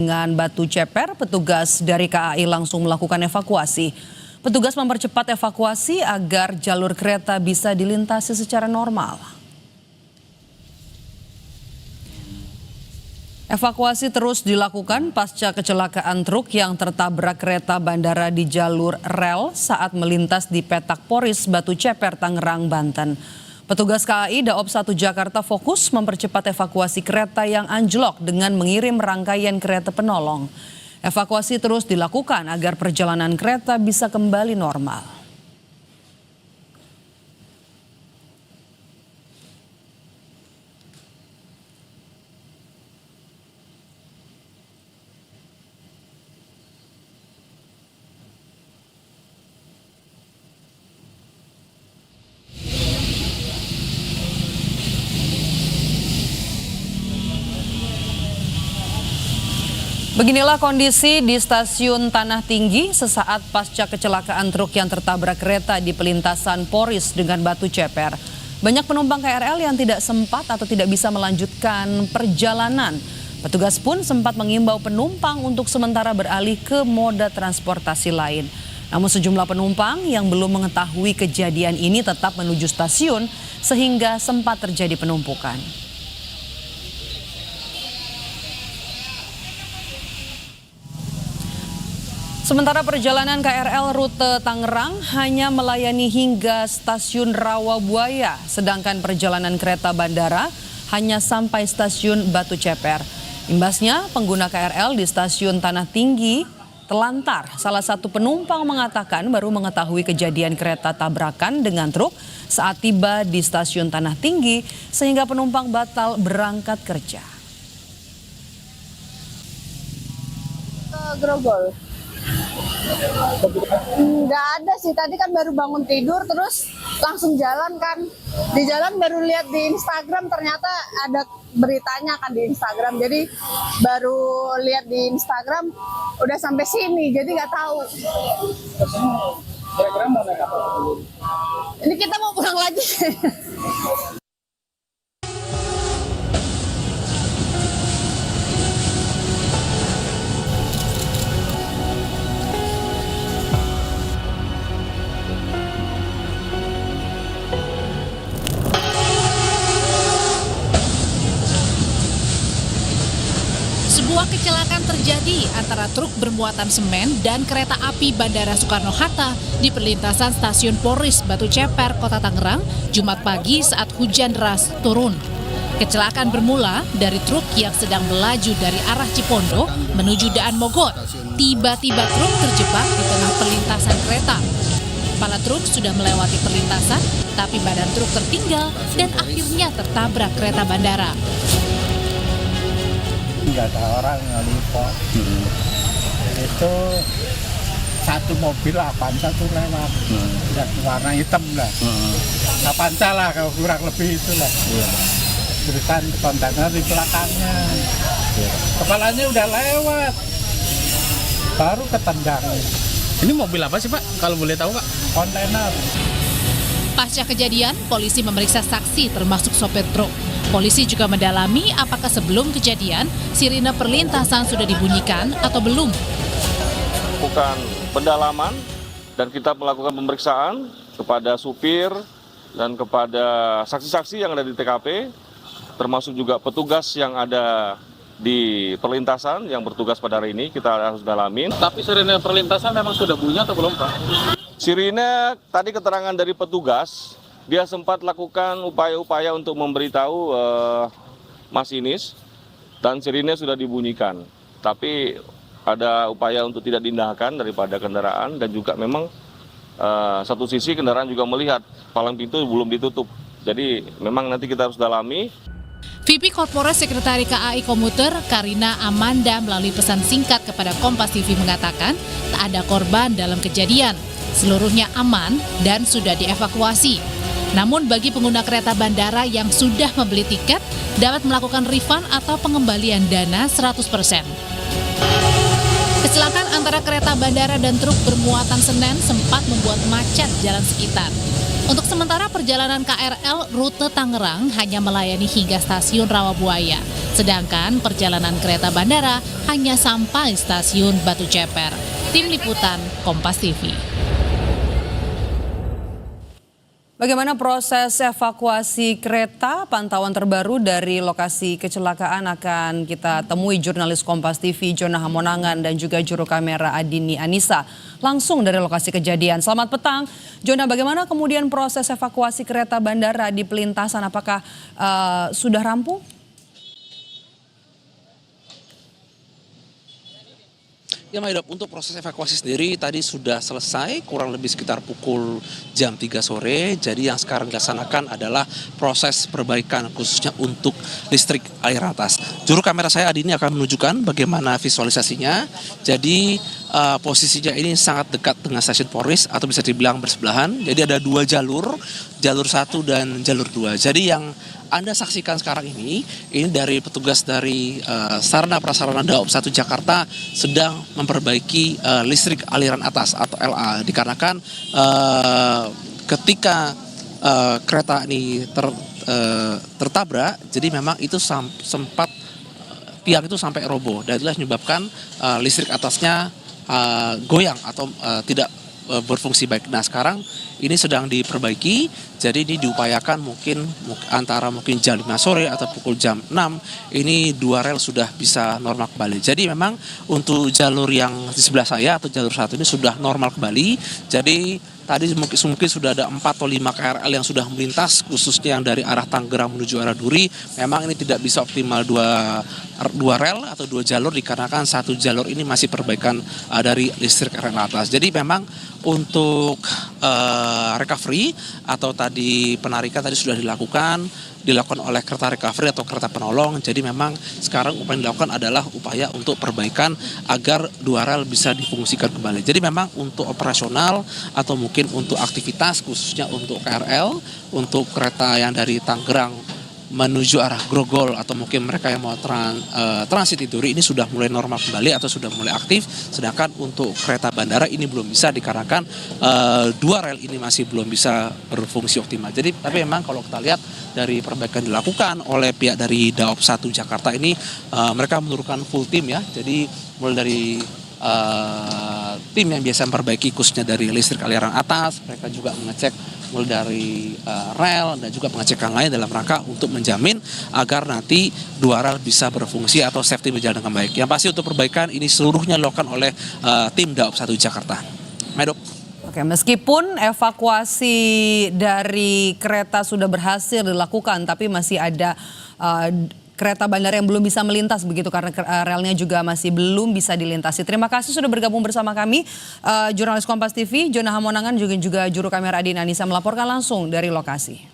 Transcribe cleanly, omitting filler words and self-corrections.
Dengan batu ceper, petugas dari KAI langsung melakukan evakuasi. Petugas mempercepat evakuasi agar jalur kereta bisa dilintasi secara normal. Evakuasi terus dilakukan pasca kecelakaan truk yang tertabrak kereta bandara di jalur rel saat melintas di petak Poris Batu Ceper, Tangerang, Banten. Petugas KAI Daob 1 Jakarta fokus mempercepat evakuasi kereta yang anjlok dengan mengirim rangkaian kereta penolong. Evakuasi terus dilakukan agar perjalanan kereta bisa kembali normal. Beginilah kondisi di stasiun Tanah Tinggi sesaat pasca kecelakaan truk yang tertabrak kereta di pelintasan Poris dengan Batu Ceper. Banyak penumpang KRL yang tidak sempat atau tidak bisa melanjutkan perjalanan. Petugas pun sempat mengimbau penumpang untuk sementara beralih ke moda transportasi lain. Namun sejumlah penumpang yang belum mengetahui kejadian ini tetap menuju stasiun sehingga sempat terjadi penumpukan. Sementara perjalanan KRL rute Tangerang hanya melayani hingga stasiun Rawabuaya, sedangkan perjalanan kereta bandara hanya sampai stasiun Batu Ceper. Imbasnya, pengguna KRL di stasiun Tanah Tinggi telantar. Salah satu penumpang mengatakan baru mengetahui kejadian kereta tabrakan dengan truk saat tiba di stasiun Tanah Tinggi, sehingga penumpang batal berangkat kerja. Grogol. Nggak ada sih, tadi kan baru bangun tidur terus langsung jalan kan. Di jalan baru lihat di Instagram, ternyata ada beritanya kan di Instagram. Jadi baru lihat di Instagram udah sampai sini, jadi nggak tahu. Kira-kira mau naik apa? Ini kita mau pulang lagi. Sebuah kecelakaan terjadi antara truk bermuatan semen dan kereta api Bandara Soekarno-Hatta di perlintasan stasiun Poris Batu Ceper, Kota Tangerang, Jumat pagi saat hujan deras turun. Kecelakaan bermula dari truk yang sedang melaju dari arah Cipondo menuju Daan Mogot. Tiba-tiba truk terjebak di tengah perlintasan kereta. Kepala truk sudah melewati perlintasan, tapi badan truk tertinggal dan akhirnya tertabrak kereta bandara. Nggak ada orang ngelipot. Itu satu mobil Avanza tuh lewat, yang warna hitam lah. Avanza lah kalau kurang lebih itulah. Terus kan kontainer di belakangnya, kepalanya udah lewat, baru ketendang. Ini mobil apa sih Pak, kalau boleh tahu Pak? Kontainer. Pasca kejadian, polisi memeriksa saksi termasuk sopir truk. Polisi juga mendalami apakah sebelum kejadian sirine perlintasan sudah dibunyikan atau belum. Lakukan pendalaman dan kita melakukan pemeriksaan kepada supir dan kepada saksi-saksi yang ada di TKP, termasuk juga petugas yang ada di perlintasan yang bertugas pada hari ini, kita harus dalamin. Tapi sirine perlintasan memang sudah bunyi atau belum Pak? Sirine tadi keterangan dari petugas, dia sempat lakukan upaya-upaya untuk memberitahu masinis dan sirine sudah dibunyikan. Tapi ada upaya untuk tidak diindahkan daripada kendaraan dan juga memang satu sisi kendaraan juga melihat palang pintu belum ditutup. Jadi memang nanti kita harus dalami. VP Korporat Sekretari KAI Komuter Karina Amanda melalui pesan singkat kepada Kompas TV mengatakan tak ada korban dalam kejadian. Seluruhnya aman dan sudah dievakuasi. Namun bagi pengguna kereta bandara yang sudah membeli tiket dapat melakukan refund atau pengembalian dana 100%. Kecelakaan antara kereta bandara dan truk bermuatan semen sempat membuat macet jalan sekitar. Untuk sementara perjalanan KRL rute Tangerang hanya melayani hingga stasiun Rawabuaya. Sedangkan perjalanan kereta bandara hanya sampai stasiun Batu Ceper. Tim Liputan Kompas TV. Bagaimana proses evakuasi kereta? Pantauan terbaru dari lokasi kecelakaan akan kita temui jurnalis Kompas TV Jona Hamonangan dan juga juru kamera Adini Anissa langsung dari lokasi kejadian. Selamat petang, Jona. Bagaimana kemudian proses evakuasi kereta bandara di pelintasan? Apakah sudah rampung? Ya Maidop, untuk proses evakuasi sendiri tadi sudah selesai kurang lebih sekitar pukul jam 3 sore. Jadi yang sekarang dilaksanakan adalah proses perbaikan khususnya untuk listrik air atas. Juru kamera saya Adini akan menunjukkan bagaimana visualisasinya. Jadi posisinya ini sangat dekat dengan stasiun Polris atau bisa dibilang bersebelahan. Jadi ada dua jalur 1 dan jalur 2. Jadi yang Anda saksikan sekarang ini dari petugas dari Sarana Prasarana Daob 1 Jakarta sedang memperbaiki listrik aliran atas atau LA. Dikarenakan ketika kereta ini tertabrak, jadi memang itu sempat tiang itu sampai roboh dan itulah menyebabkan listrik atasnya goyang atau tidak berfungsi baik. Nah sekarang ini sedang diperbaiki, jadi ini diupayakan mungkin antara jam 5 sore atau pukul jam 6 ini dua rel sudah bisa normal kembali. Jadi memang untuk jalur yang di sebelah saya atau jalur 1 ini sudah normal kembali. Jadi tadi mungkin sudah ada 4 atau 5 KRL yang sudah melintas, khususnya yang dari arah Tangerang menuju arah Duri. Memang ini tidak bisa optimal dua rel atau dua jalur dikarenakan satu jalur ini masih perbaikan dari listrik rel atas. Jadi memang untuk recovery atau tadi penarikan tadi sudah dilakukan oleh kereta recovery atau kereta penolong. Jadi memang sekarang upaya yang dilakukan adalah upaya untuk perbaikan agar dua rel bisa difungsikan kembali. Jadi memang untuk operasional atau mungkin untuk aktivitas khususnya untuk KRL, untuk kereta yang dari Tangerang menuju arah Grogol atau mungkin mereka yang mau transit di Duri ini sudah mulai normal kembali atau sudah mulai aktif. Sedangkan untuk kereta bandara ini belum bisa dikarenakan dua rel ini masih belum bisa berfungsi optimal. Jadi tapi memang kalau kita lihat dari perbaikan dilakukan oleh pihak dari Daob 1 Jakarta ini mereka menurunkan full tim ya. Jadi mulai dari tim yang biasa memperbaiki khususnya dari listrik aliran atas, mereka juga mengecek mulai dari rel dan juga pengecekan lain dalam rangka untuk menjamin agar nanti dua rel bisa berfungsi atau safety berjalan dengan baik. Yang pasti untuk perbaikan ini seluruhnya dilakukan oleh tim Daob 1 Jakarta. Medok. Oke, meskipun evakuasi dari kereta sudah berhasil dilakukan, tapi masih ada kereta bandara yang belum bisa melintas begitu karena relnya juga masih belum bisa dilintasi. Terima kasih sudah bergabung bersama kami, jurnalis Kompas TV Jona Hamonangan juga juru kamera Adini Anissa melaporkan langsung dari lokasi.